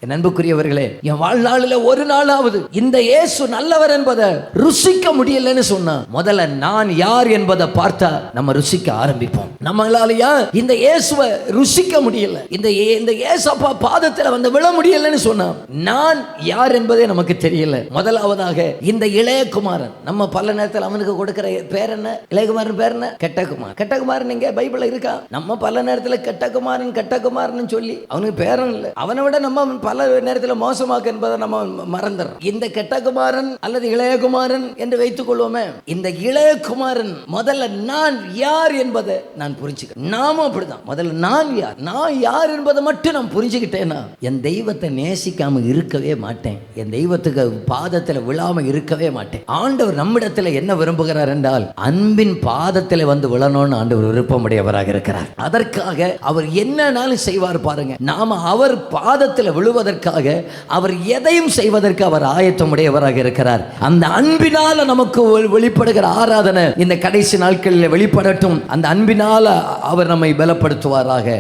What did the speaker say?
என் அன்புக்குரியவர்களே, என் வாழ்நாளில் ஒரு நாளாவது இந்த இயேசு நல்லவர் என்பதை ருசிக்க முடியலன்னு சொன்னா, முதல்ல நான் யார் என்பதை பார்த்தா நம்ம ருசிக்க ஆரம்பிப்போம். நம்மளாலயா இந்த இயேசுவை ருசிக்க முடியல, இந்த இயேசப்பா பாதத்தில் வந்து விழ முடியலன்னு சொன்னா, நான் யார் என்பதே நமக்கு தெரியல. முதலாவதாக இந்த இளையகுமாரன், நம்ம பல நேரத்தில் அவனுக்கு கொடுக்கிற பேர் என்ன? இளையகுமாரன் பேர் என்ன? கெட்டகுமார். கெட்டகுமாரன் இங்க பைபிள்ல இருக்கா? நம்ம பல நேரத்தில் கெட்டகுமாரன் கெட்டகுமாரன் சொல்லி அவனுக்கு பேரும் இல்லை. அவனை விட நம்ம பல நேரத்தில் மோசமாக என்பதை நம்ம மறந்துடுறோம். இந்த கெட்டகுமாரன் அல்லது இளையகுமாரன் என்று வைத்துக் கொள்வோமே, இந்த இளையகுமாரன் முதல்ல நான் யார் என்பதை நான் புரிஞ்சுக்கிறேன். நாமும் அப்படிதான். முதல்ல நான் யார் என்பதை மட்டும் நான் புரிஞ்சுக்கிட்டேன்னா என் தெய்வத்தை நேசிக்காம இருக்கவே மாட்டேன், என் தெய்வத்துக்கு பாதத்தில் விழாம இருக்கவே மாட்டேன். ஆண்டவர் நம்மிடத்தில் என்ன விரும்புகிறார் என்றால், அன்பின் பாதத்தில் வந்து விழணும்னு ஆண்டவர் விருப்பமுடையவராக இருக்கிறார். அதற்காக அவர் என்னன்னாலும் செய்வார். பாருங்க, நாம அவர் பாதத்தில் விழுவதற்காக அவர் எதையும் செய்வதற்கு அவர் ஆயத்தமுடையவராக இருக்கிறார். அந்த அன்பினால நமக்கு வெளிப்படுகிற ஆராதனை இந்த கடைசி நாட்களில் வெளிப்படட்டும். அந்த அன்பினால அவர் நம்மை பலப்படுத்துவாராக.